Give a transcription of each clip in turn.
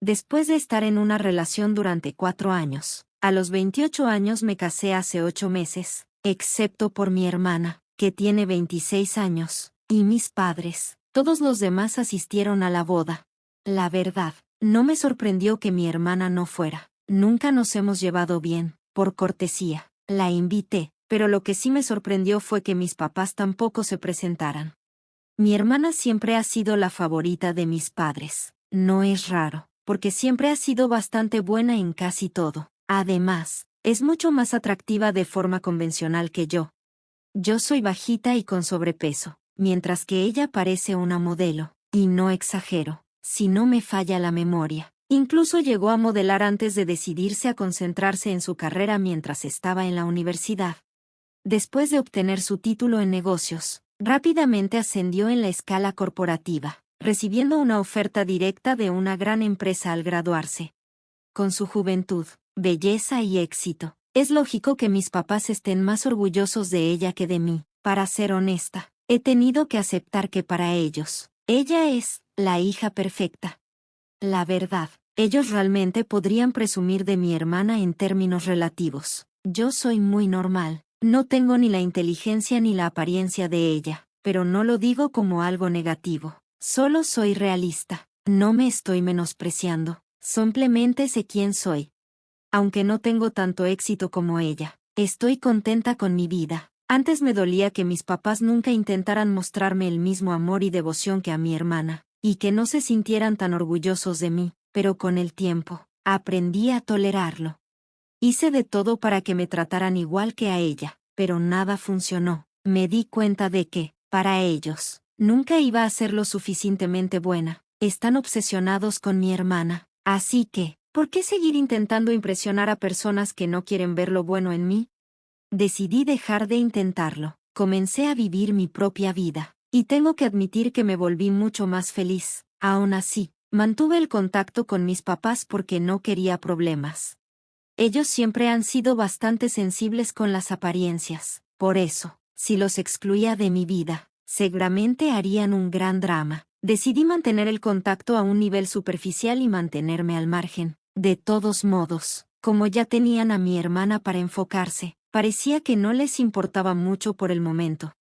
Después de estar en una relación durante 4 años, a los 28 años me casé hace 8 meses, excepto por mi hermana, que tiene 26 años, y mis padres. Todos los demás asistieron a la boda. La verdad, no me sorprendió que mi hermana no fuera. Nunca nos hemos llevado bien, por cortesía. La invité, pero lo que sí me sorprendió fue que mis papás tampoco se presentaran. Mi hermana siempre ha sido la favorita de mis padres. No es raro, porque siempre ha sido bastante buena en casi todo. Además, es mucho más atractiva de forma convencional que yo. Yo soy bajita y con sobrepeso, mientras que ella parece una modelo, y no exagero, si no me falla la memoria. Incluso llegó a modelar antes de decidirse a concentrarse en su carrera mientras estaba en la universidad. Después de obtener su título en negocios, rápidamente ascendió en la escala corporativa, recibiendo una oferta directa de una gran empresa al graduarse. Con su juventud, belleza y éxito, es lógico que mis papás estén más orgullosos de ella que de mí. Para ser honesta, he tenido que aceptar que para ellos, ella es la hija perfecta. La verdad, ellos realmente podrían presumir de mi hermana en términos relativos. Yo soy muy normal, no tengo ni la inteligencia ni la apariencia de ella, pero no lo digo como algo negativo. Solo soy realista, no me estoy menospreciando, simplemente sé quién soy. Aunque no tengo tanto éxito como ella, estoy contenta con mi vida. Antes me dolía que mis papás nunca intentaran mostrarme el mismo amor y devoción que a mi hermana, y que no se sintieran tan orgullosos de mí, pero con el tiempo, aprendí a tolerarlo. Hice de todo para que me trataran igual que a ella, pero nada funcionó. Me di cuenta de que, para ellos, nunca iba a ser lo suficientemente buena. Están obsesionados con mi hermana, así que, ¿por qué seguir intentando impresionar a personas que no quieren ver lo bueno en mí? Decidí dejar de intentarlo. Comencé a vivir mi propia vida, y tengo que admitir que me volví mucho más feliz. Aún así, mantuve el contacto con mis papás porque no quería problemas. Ellos siempre han sido bastante sensibles con las apariencias. Por eso, si los excluía de mi vida, seguramente harían un gran drama. Decidí mantener el contacto a un nivel superficial y mantenerme al margen. De todos modos, como ya tenían a mi hermana para enfocarse, parecía que no les importaba mucho por el momento.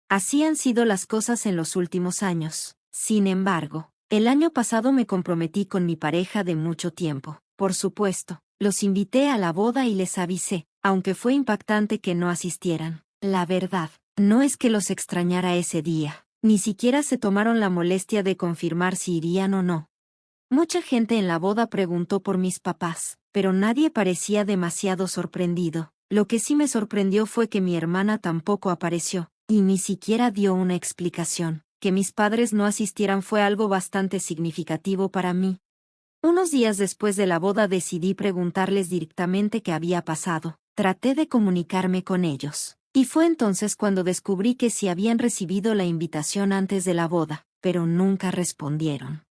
Así han sido las cosas en los últimos años. Sin embargo, el año pasado me comprometí con mi pareja de mucho tiempo. Por supuesto, los invité a la boda y les avisé, aunque fue impactante que no asistieran. La verdad, no es que los extrañara ese día. Ni siquiera se tomaron la molestia de confirmar si irían o no. Mucha gente en la boda preguntó por mis papás, pero nadie parecía demasiado sorprendido. Lo que sí me sorprendió fue que mi hermana tampoco apareció, y ni siquiera dio una explicación. Que mis padres no asistieran fue algo bastante significativo para mí. Unos días después de la boda decidí preguntarles directamente qué había pasado. Traté de comunicarme con ellos. Y fue entonces cuando descubrí que sí habían recibido la invitación antes de la boda, pero nunca respondieron.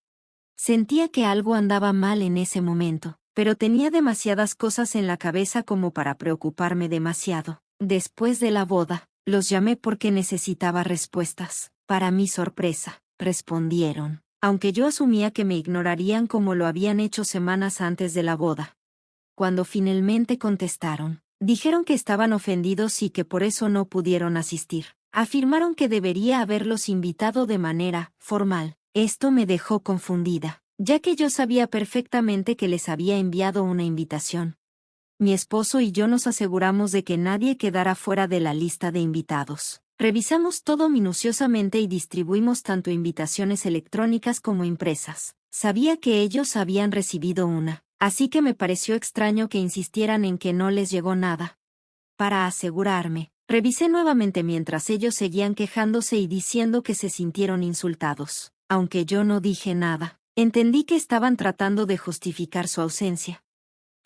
Sentía que algo andaba mal en ese momento, pero tenía demasiadas cosas en la cabeza como para preocuparme demasiado. Después de la boda, los llamé porque necesitaba respuestas. Para mi sorpresa, respondieron, aunque yo asumía que me ignorarían como lo habían hecho semanas antes de la boda. Cuando finalmente contestaron, dijeron que estaban ofendidos y que por eso no pudieron asistir. Afirmaron que debería haberlos invitado de manera formal. Esto me dejó confundida, ya que yo sabía perfectamente que les había enviado una invitación. Mi esposo y yo nos aseguramos de que nadie quedara fuera de la lista de invitados. Revisamos todo minuciosamente y distribuimos tanto invitaciones electrónicas como impresas. Sabía que ellos habían recibido una, así que me pareció extraño que insistieran en que no les llegó nada. Para asegurarme, revisé nuevamente mientras ellos seguían quejándose y diciendo que se sintieron insultados. Aunque yo no dije nada, entendí que estaban tratando de justificar su ausencia.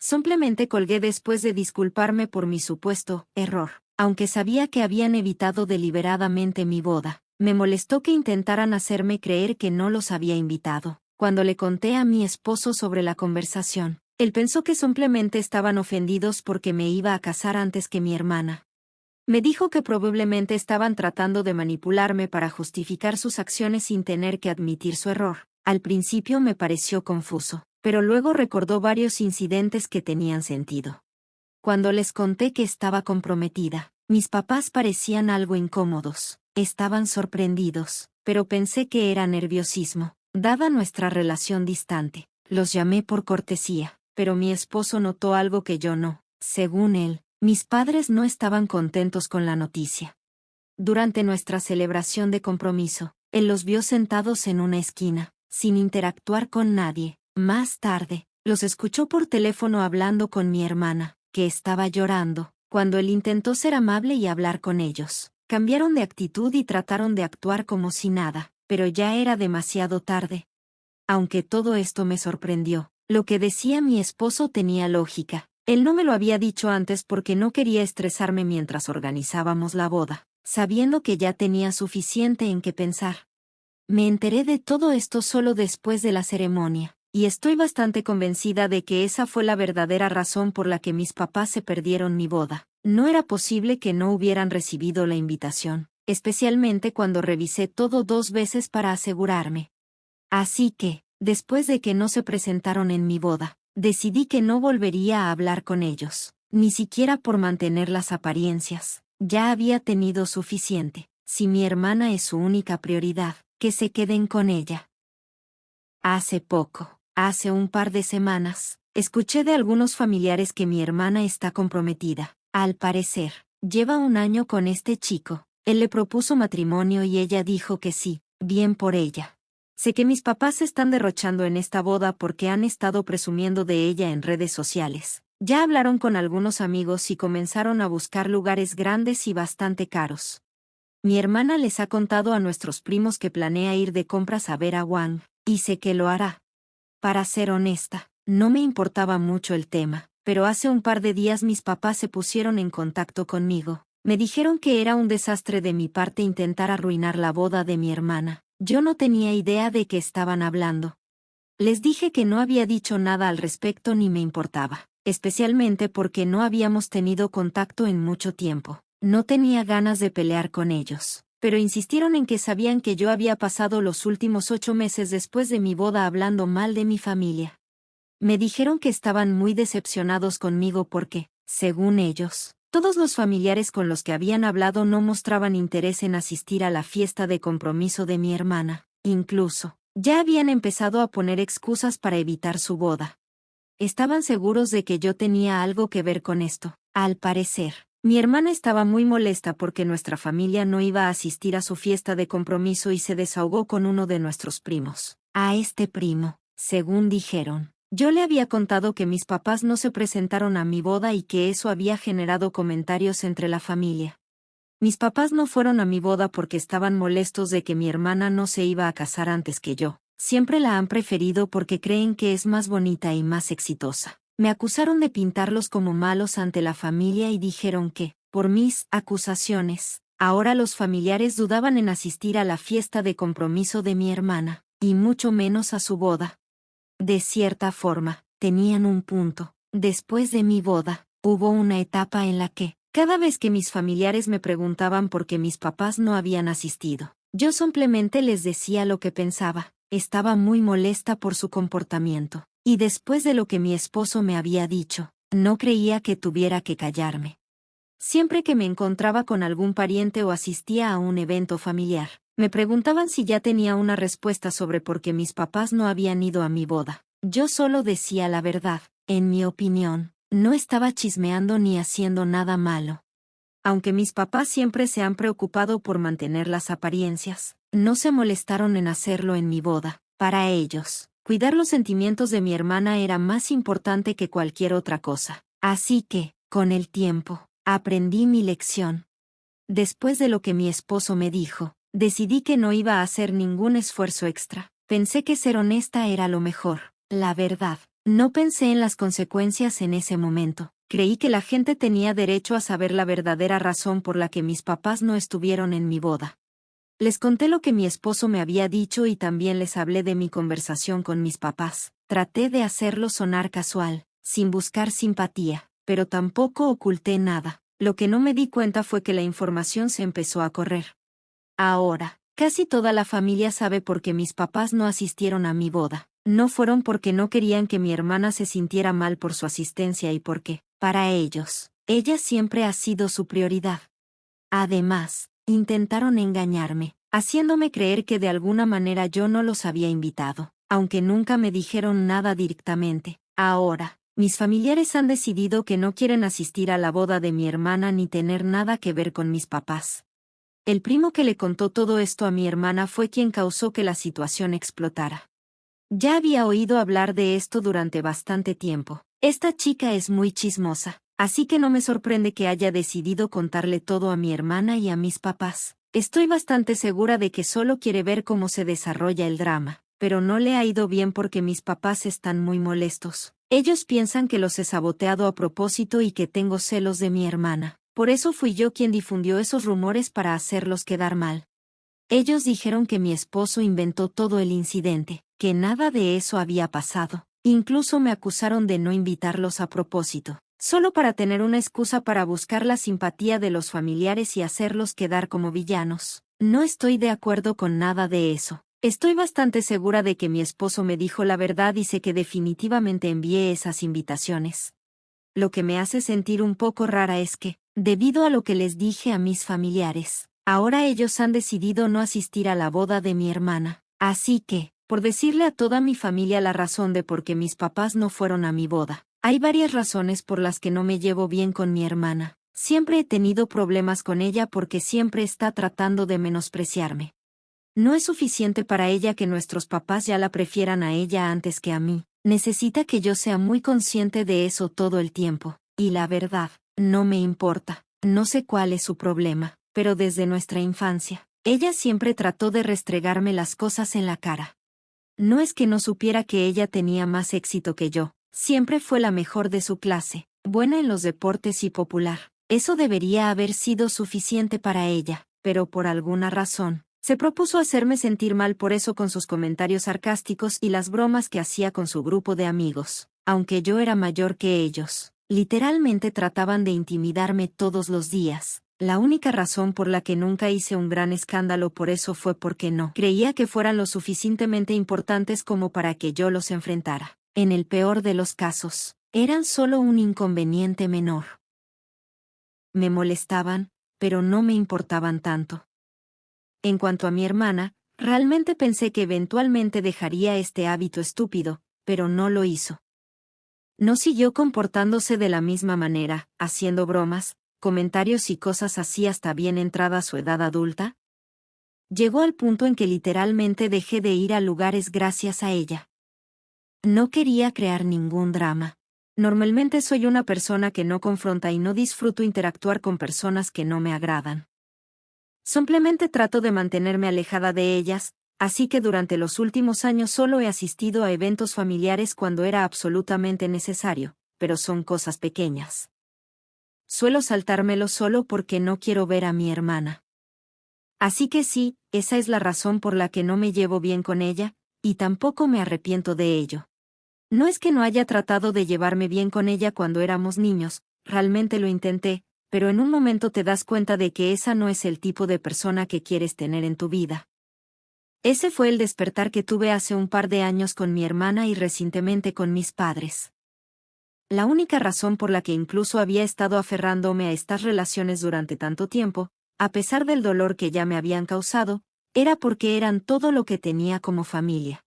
Simplemente colgué después de disculparme por mi supuesto error. Aunque sabía que habían evitado deliberadamente mi boda, me molestó que intentaran hacerme creer que no los había invitado. Cuando le conté a mi esposo sobre la conversación, él pensó que simplemente estaban ofendidos porque me iba a casar antes que mi hermana. Me dijo que probablemente estaban tratando de manipularme para justificar sus acciones sin tener que admitir su error. Al principio me pareció confuso, pero luego recordó varios incidentes que tenían sentido. Cuando les conté que estaba comprometida, mis papás parecían algo incómodos. Estaban sorprendidos, pero pensé que era nerviosismo, dada nuestra relación distante. Los llamé por cortesía, pero mi esposo notó algo que yo no. Según él, mis padres no estaban contentos con la noticia. Durante nuestra celebración de compromiso, él los vio sentados en una esquina, sin interactuar con nadie. Más tarde, los escuchó por teléfono hablando con mi hermana, que estaba llorando. Cuando él intentó ser amable y hablar con ellos, cambiaron de actitud y trataron de actuar como si nada, pero ya era demasiado tarde. Aunque todo esto me sorprendió, lo que decía mi esposo tenía lógica. Él no me lo había dicho antes porque no quería estresarme mientras organizábamos la boda, sabiendo que ya tenía suficiente en qué pensar. Me enteré de todo esto solo después de la ceremonia, y estoy bastante convencida de que esa fue la verdadera razón por la que mis papás se perdieron mi boda. No era posible que no hubieran recibido la invitación, especialmente cuando revisé todo 2 veces para asegurarme. Así que, después de que no se presentaron en mi boda, decidí que no volvería a hablar con ellos, ni siquiera por mantener las apariencias. Ya había tenido suficiente. Si mi hermana es su única prioridad, que se queden con ella. Hace un par de semanas, escuché de algunos familiares que mi hermana está comprometida. Al parecer, lleva un año con este chico. Él le propuso matrimonio y ella dijo que sí. Bien por ella. Sé que mis papás se están derrochando en esta boda porque han estado presumiendo de ella en redes sociales. Ya hablaron con algunos amigos y comenzaron a buscar lugares grandes y bastante caros. Mi hermana les ha contado a nuestros primos que planea ir de compras a ver a Wang, y sé que lo hará. Para ser honesta, no me importaba mucho el tema, pero hace un par de días mis papás se pusieron en contacto conmigo. Me dijeron que era un desastre de mi parte intentar arruinar la boda de mi hermana. Yo no tenía idea de qué estaban hablando. Les dije que no había dicho nada al respecto ni me importaba, especialmente porque no habíamos tenido contacto en mucho tiempo. No tenía ganas de pelear con ellos, pero insistieron en que sabían que yo había pasado los últimos 8 meses después de mi boda hablando mal de mi familia. Me dijeron que estaban muy decepcionados conmigo porque, según ellos, todos los familiares con los que habían hablado no mostraban interés en asistir a la fiesta de compromiso de mi hermana. Incluso, ya habían empezado a poner excusas para evitar su boda. Estaban seguros de que yo tenía algo que ver con esto. Al parecer, mi hermana estaba muy molesta porque nuestra familia no iba a asistir a su fiesta de compromiso y se desahogó con uno de nuestros primos. A este primo, según dijeron, yo le había contado que mis papás no se presentaron a mi boda y que eso había generado comentarios entre la familia. Mis papás no fueron a mi boda porque estaban molestos de que mi hermana no se iba a casar antes que yo. Siempre la han preferido porque creen que es más bonita y más exitosa. Me acusaron de pintarlos como malos ante la familia y dijeron que, por mis acusaciones, ahora los familiares dudaban en asistir a la fiesta de compromiso de mi hermana, y mucho menos a su boda. De cierta forma, tenían un punto. Después de mi boda, hubo una etapa en la que, cada vez que mis familiares me preguntaban por qué mis papás no habían asistido, yo simplemente les decía lo que pensaba. Estaba muy molesta por su comportamiento, y después de lo que mi esposo me había dicho, no creía que tuviera que callarme. Siempre que me encontraba con algún pariente o asistía a un evento familiar, me preguntaban si ya tenía una respuesta sobre por qué mis papás no habían ido a mi boda. Yo solo decía la verdad. En mi opinión, no estaba chismeando ni haciendo nada malo. Aunque mis papás siempre se han preocupado por mantener las apariencias, no se molestaron en hacerlo en mi boda. Para ellos, cuidar los sentimientos de mi hermana era más importante que cualquier otra cosa. Así que, con el tiempo, aprendí mi lección. Después de lo que mi esposo me dijo, decidí que no iba a hacer ningún esfuerzo extra. Pensé que ser honesta era lo mejor. La verdad, no pensé en las consecuencias en ese momento. Creí que la gente tenía derecho a saber la verdadera razón por la que mis papás no estuvieron en mi boda. Les conté lo que mi esposo me había dicho y también les hablé de mi conversación con mis papás. Traté de hacerlo sonar casual, sin buscar simpatía, pero tampoco oculté nada. Lo que no me di cuenta fue que la información se empezó a correr. Ahora, casi toda la familia sabe por qué mis papás no asistieron a mi boda. No fueron porque no querían que mi hermana se sintiera mal por su asistencia y porque, para ellos, ella siempre ha sido su prioridad. Además, intentaron engañarme, haciéndome creer que de alguna manera yo no los había invitado, aunque nunca me dijeron nada directamente. Ahora, mis familiares han decidido que no quieren asistir a la boda de mi hermana ni tener nada que ver con mis papás. El primo que le contó todo esto a mi hermana fue quien causó que la situación explotara. Ya había oído hablar de esto durante bastante tiempo. Esta chica es muy chismosa, así que no me sorprende que haya decidido contarle todo a mi hermana y a mis papás. Estoy bastante segura de que solo quiere ver cómo se desarrolla el drama, pero no le ha ido bien porque mis papás están muy molestos. Ellos piensan que los he saboteado a propósito y que tengo celos de mi hermana. Por eso fui yo quien difundió esos rumores para hacerlos quedar mal. Ellos dijeron que mi esposo inventó todo el incidente, que nada de eso había pasado. Incluso me acusaron de no invitarlos a propósito, solo para tener una excusa para buscar la simpatía de los familiares y hacerlos quedar como villanos. No estoy de acuerdo con nada de eso. Estoy bastante segura de que mi esposo me dijo la verdad y sé que definitivamente envié esas invitaciones. Lo que me hace sentir un poco rara es que, debido a lo que les dije a mis familiares, ahora ellos han decidido no asistir a la boda de mi hermana. Así que, por decirle a toda mi familia la razón de por qué mis papás no fueron a mi boda, hay varias razones por las que no me llevo bien con mi hermana. Siempre he tenido problemas con ella porque siempre está tratando de menospreciarme. No es suficiente para ella que nuestros papás ya la prefieran a ella antes que a mí. Necesita que yo sea muy consciente de eso todo el tiempo. Y la verdad, no me importa. No sé cuál es su problema, pero desde nuestra infancia, ella siempre trató de restregarme las cosas en la cara. No es que no supiera que ella tenía más éxito que yo. Siempre fue la mejor de su clase, buena en los deportes y popular. Eso debería haber sido suficiente para ella, pero por alguna razón, se propuso hacerme sentir mal por eso con sus comentarios sarcásticos y las bromas que hacía con su grupo de amigos. Aunque yo era mayor que ellos, literalmente trataban de intimidarme todos los días. La única razón por la que nunca hice un gran escándalo por eso fue porque no creía que fueran lo suficientemente importantes como para que yo los enfrentara. En el peor de los casos, eran solo un inconveniente menor. Me molestaban, pero no me importaban tanto. En cuanto a mi hermana, realmente pensé que eventualmente dejaría este hábito estúpido, pero no lo hizo. No siguió comportándose de la misma manera, haciendo bromas, comentarios y cosas así hasta bien entrada su edad adulta. Llegó al punto en que literalmente dejé de ir a lugares gracias a ella. No quería crear ningún drama. Normalmente soy una persona que no confronta y no disfruto interactuar con personas que no me agradan. Simplemente trato de mantenerme alejada de ellas, así que durante los últimos años solo he asistido a eventos familiares cuando era absolutamente necesario, pero son cosas pequeñas. Suelo saltármelo solo porque no quiero ver a mi hermana. Así que sí, esa es la razón por la que no me llevo bien con ella, y tampoco me arrepiento de ello. No es que no haya tratado de llevarme bien con ella cuando éramos niños, realmente lo intenté, pero en un momento te das cuenta de que esa no es el tipo de persona que quieres tener en tu vida. Ese fue el despertar que tuve hace un par de años con mi hermana y recientemente con mis padres. La única razón por la que incluso había estado aferrándome a estas relaciones durante tanto tiempo, a pesar del dolor que ya me habían causado, era porque eran todo lo que tenía como familia.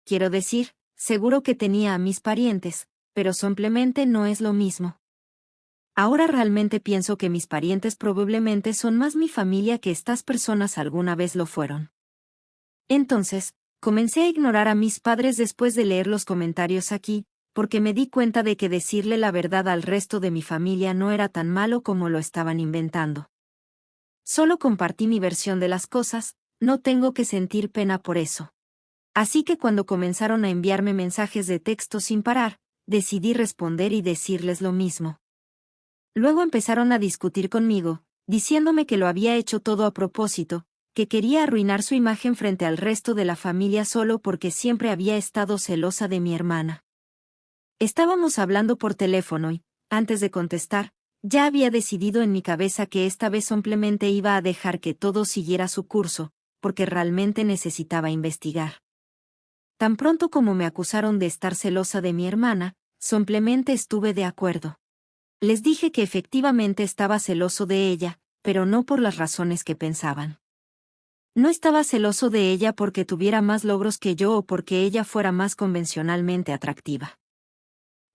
Quiero decir, seguro que tenía a mis parientes, pero simplemente no es lo mismo. Ahora realmente pienso que mis parientes probablemente son más mi familia que estas personas alguna vez lo fueron. Entonces, comencé a ignorar a mis padres después de leer los comentarios aquí, porque me di cuenta de que decirle la verdad al resto de mi familia no era tan malo como lo estaban inventando. Solo compartí mi versión de las cosas, no tengo que sentir pena por eso. Así que cuando comenzaron a enviarme mensajes de texto sin parar, decidí responder y decirles lo mismo. Luego empezaron a discutir conmigo, diciéndome que lo había hecho todo a propósito, que quería arruinar su imagen frente al resto de la familia solo porque siempre había estado celosa de mi hermana. Estábamos hablando por teléfono y, antes de contestar, ya había decidido en mi cabeza que esta vez simplemente iba a dejar que todo siguiera su curso, porque realmente necesitaba investigar. Tan pronto como me acusaron de estar celosa de mi hermana, simplemente estuve de acuerdo. Les dije que efectivamente estaba celoso de ella, pero no por las razones que pensaban. No estaba celoso de ella porque tuviera más logros que yo o porque ella fuera más convencionalmente atractiva.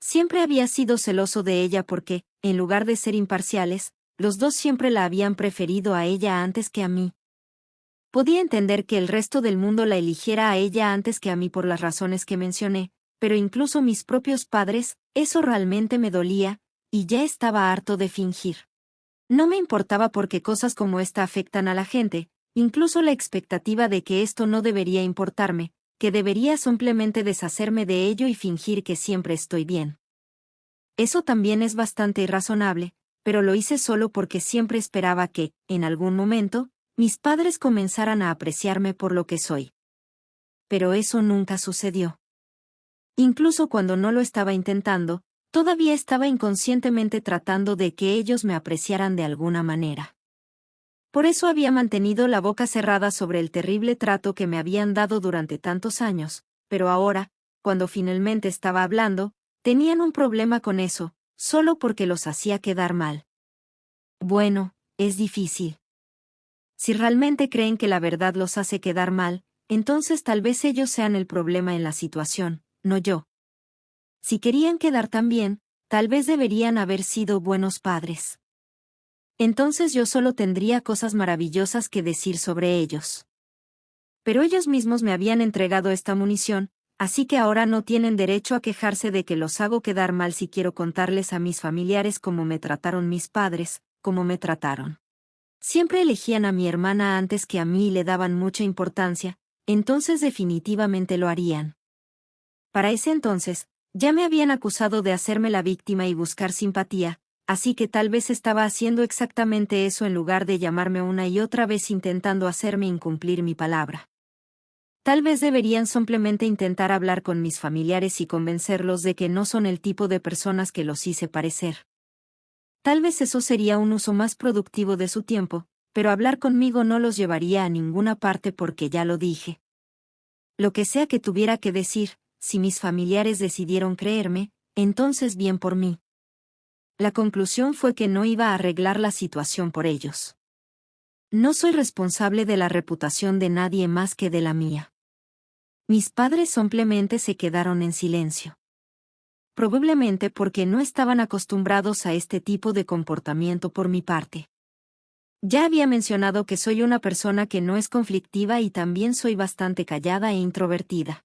Siempre había sido celoso de ella porque, en lugar de ser imparciales, los dos siempre la habían preferido a ella antes que a mí. Podía entender que el resto del mundo la eligiera a ella antes que a mí por las razones que mencioné, pero incluso mis propios padres, eso realmente me dolía, y ya estaba harto de fingir. No me importaba porque cosas como esta afectan a la gente, incluso la expectativa de que esto no debería importarme, que debería simplemente deshacerme de ello y fingir que siempre estoy bien. Eso también es bastante irrazonable, pero lo hice solo porque siempre esperaba que, en algún momento, mis padres comenzaran a apreciarme por lo que soy. Pero eso nunca sucedió. Incluso cuando no lo estaba intentando, todavía estaba inconscientemente tratando de que ellos me apreciaran de alguna manera. Por eso había mantenido la boca cerrada sobre el terrible trato que me habían dado durante tantos años, pero ahora, cuando finalmente estaba hablando, tenían un problema con eso, solo porque los hacía quedar mal. Bueno, es difícil. Si realmente creen que la verdad los hace quedar mal, entonces tal vez ellos sean el problema en la situación, no yo. Si querían quedar tan bien, tal vez deberían haber sido buenos padres. Entonces yo solo tendría cosas maravillosas que decir sobre ellos. Pero ellos mismos me habían entregado esta munición, así que ahora no tienen derecho a quejarse de que los hago quedar mal si quiero contarles a mis familiares cómo me trataron mis padres, cómo me trataron. Siempre elegían a mi hermana antes que a mí y le daban mucha importancia, entonces definitivamente lo harían. Para ese entonces, ya me habían acusado de hacerme la víctima y buscar simpatía, así que tal vez estaba haciendo exactamente eso en lugar de llamarme una y otra vez intentando hacerme incumplir mi palabra. Tal vez deberían simplemente intentar hablar con mis familiares y convencerlos de que no son el tipo de personas que los hice parecer. Tal vez eso sería un uso más productivo de su tiempo, pero hablar conmigo no los llevaría a ninguna parte porque ya lo dije. Lo que sea que tuviera que decir, si mis familiares decidieron creerme, entonces bien por mí. La conclusión fue que no iba a arreglar la situación por ellos. No soy responsable de la reputación de nadie más que de la mía. Mis padres simplemente se quedaron en silencio. Probablemente porque no estaban acostumbrados a este tipo de comportamiento por mi parte. Ya había mencionado que soy una persona que no es conflictiva y también soy bastante callada e introvertida.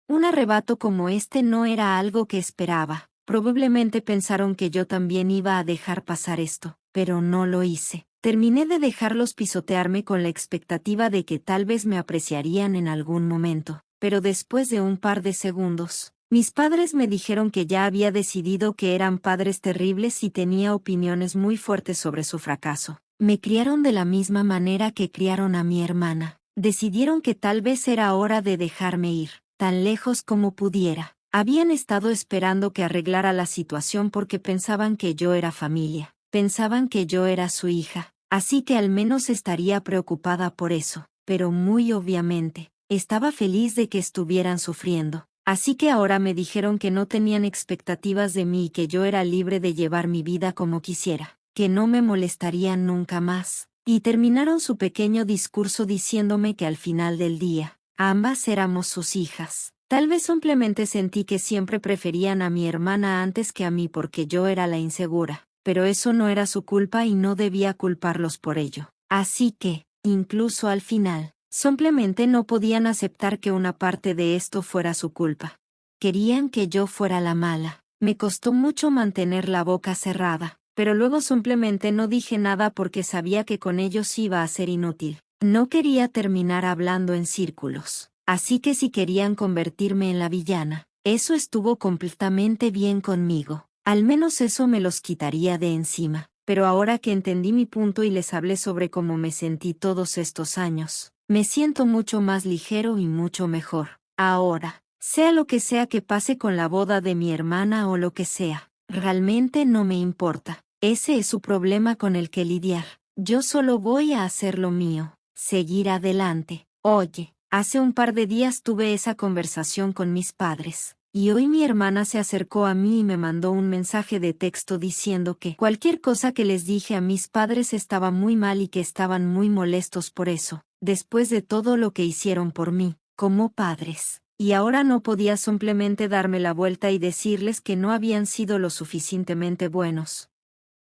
Un arrebato como este no era algo que esperaba. Probablemente pensaron que yo también iba a dejar pasar esto, pero no lo hice. Terminé de dejarlos pisotearme con la expectativa de que tal vez me apreciarían en algún momento, pero después de un par de segundos, mis padres me dijeron que ya había decidido que eran padres terribles y tenía opiniones muy fuertes sobre su fracaso. Me criaron de la misma manera que criaron a mi hermana. Decidieron que tal vez era hora de dejarme ir, tan lejos como pudiera. Habían estado esperando que arreglara la situación porque pensaban que yo era familia, pensaban que yo era su hija, así que al menos estaría preocupada por eso, pero muy obviamente, estaba feliz de que estuvieran sufriendo. Así que ahora me dijeron que no tenían expectativas de mí y que yo era libre de llevar mi vida como quisiera, que no me molestarían nunca más, y terminaron su pequeño discurso diciéndome que al final del día, ambas éramos sus hijas. Tal vez simplemente sentí que siempre preferían a mi hermana antes que a mí porque yo era la insegura, pero eso no era su culpa y no debía culparlos por ello. Así que, incluso al final, simplemente no podían aceptar que una parte de esto fuera su culpa. Querían que yo fuera la mala. Me costó mucho mantener la boca cerrada, pero luego simplemente no dije nada porque sabía que con ellos iba a ser inútil. No quería terminar hablando en círculos. Así que si querían convertirme en la villana, eso estuvo completamente bien conmigo. Al menos eso me los quitaría de encima. Pero ahora que entendí mi punto y les hablé sobre cómo me sentí todos estos años, me siento mucho más ligero y mucho mejor. Ahora, sea lo que sea que pase con la boda de mi hermana o lo que sea, realmente no me importa. Ese es su problema con el que lidiar. Yo solo voy a hacer lo mío, seguir adelante. Oye, Hace un par de días tuve esa conversación con mis padres, y hoy mi hermana se acercó a mí y me mandó un mensaje de texto diciendo que cualquier cosa que les dije a mis padres estaba muy mal y que estaban muy molestos por eso, después de todo lo que hicieron por mí, como padres. Y ahora no podía simplemente darme la vuelta y decirles que no habían sido lo suficientemente buenos.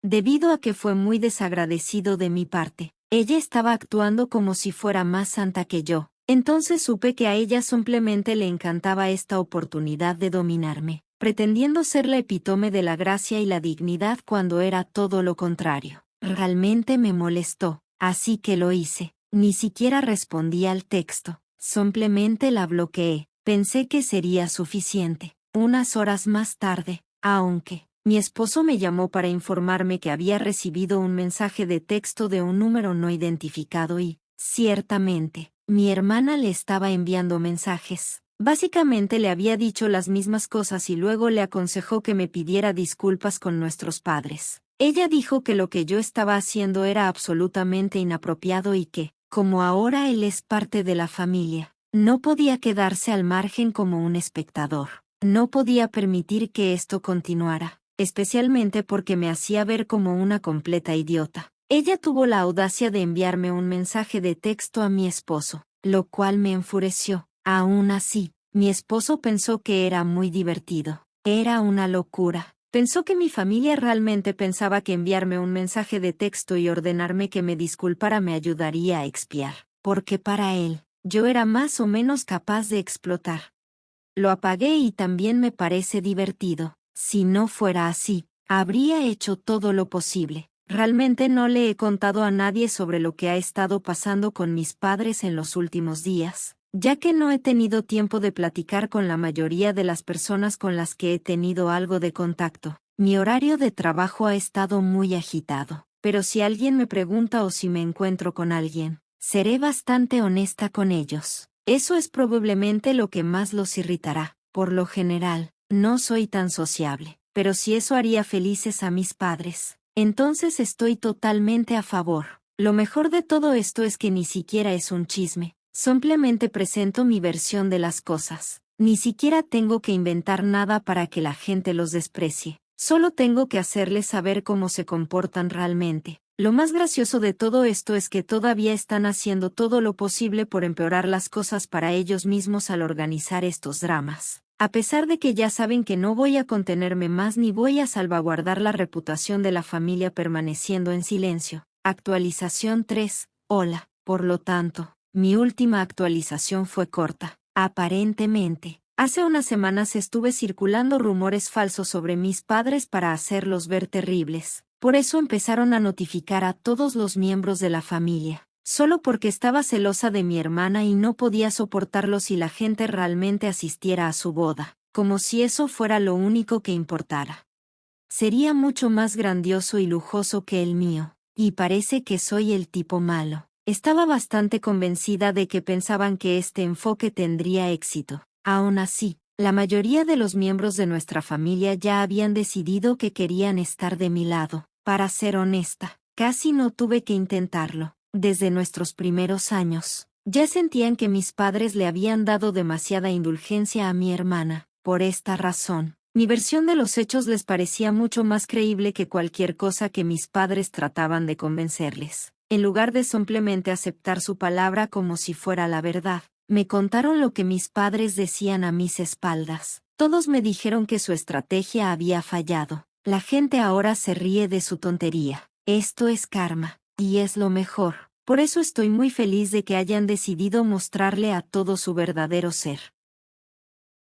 Debido a que fue muy desagradecido de mi parte, ella estaba actuando como si fuera más santa que yo. Entonces supe que a ella simplemente le encantaba esta oportunidad de dominarme, pretendiendo ser la epítome de la gracia y la dignidad cuando era todo lo contrario. Realmente me molestó, así que lo hice. Ni siquiera respondí al texto, simplemente la bloqueé. Pensé que sería suficiente. Unas horas más tarde, aunque mi esposo me llamó para informarme que había recibido un mensaje de texto de un número no identificado y, ciertamente, mi hermana le estaba enviando mensajes. Básicamente le había dicho las mismas cosas y luego le aconsejó que me pidiera disculpas con nuestros padres. Ella dijo que lo que yo estaba haciendo era absolutamente inapropiado y que, como ahora él es parte de la familia, no podía quedarse al margen como un espectador. No podía permitir que esto continuara, especialmente porque me hacía ver como una completa idiota. Ella tuvo la audacia de enviarme un mensaje de texto a mi esposo, lo cual me enfureció. Aún así, mi esposo pensó que era muy divertido. Era una locura. Pensó que mi familia realmente pensaba que enviarme un mensaje de texto y ordenarme que me disculpara me ayudaría a expiar, porque para él, yo era más o menos capaz de explotar. Lo apagué y también me parece divertido. Si no fuera así, habría hecho todo lo posible. Realmente no le he contado a nadie sobre lo que ha estado pasando con mis padres en los últimos días, ya que no he tenido tiempo de platicar con la mayoría de las personas con las que he tenido algo de contacto. Mi horario de trabajo ha estado muy agitado, pero si alguien me pregunta o si me encuentro con alguien, seré bastante honesta con ellos. Eso es probablemente lo que más los irritará. Por lo general, no soy tan sociable, pero si eso haría felices a mis padres, entonces estoy totalmente a favor. Lo mejor de todo esto es que ni siquiera es un chisme, simplemente presento mi versión de las cosas. Ni siquiera tengo que inventar nada para que la gente los desprecie. Solo tengo que hacerles saber cómo se comportan realmente. Lo más gracioso de todo esto es que todavía están haciendo todo lo posible por empeorar las cosas para ellos mismos al organizar estos dramas. A pesar de que ya saben que no voy a contenerme más ni voy a salvaguardar la reputación de la familia permaneciendo en silencio. Actualización 3. Hola. Por lo tanto, mi última actualización fue corta. Aparentemente, hace unas semanas estuve circulando rumores falsos sobre mis padres para hacerlos ver terribles. Por eso empezaron a notificar a todos los miembros de la familia. Solo porque estaba celosa de mi hermana y no podía soportarlo si la gente realmente asistiera a su boda, como si eso fuera lo único que importara. Sería mucho más grandioso y lujoso que el mío, y parece que soy el tipo malo. Estaba bastante convencida de que pensaban que este enfoque tendría éxito. Aún así, la mayoría de los miembros de nuestra familia ya habían decidido que querían estar de mi lado. Para ser honesta, casi no tuve que intentarlo. Desde nuestros primeros años, ya sentían que mis padres le habían dado demasiada indulgencia a mi hermana. Por esta razón, mi versión de los hechos les parecía mucho más creíble que cualquier cosa que mis padres trataban de convencerles. En lugar de simplemente aceptar su palabra como si fuera la verdad, me contaron lo que mis padres decían a mis espaldas. Todos me dijeron que su estrategia había fallado. La gente ahora se ríe de su tontería. Esto es karma, y es lo mejor. Por eso estoy muy feliz de que hayan decidido mostrarle a todo su verdadero ser.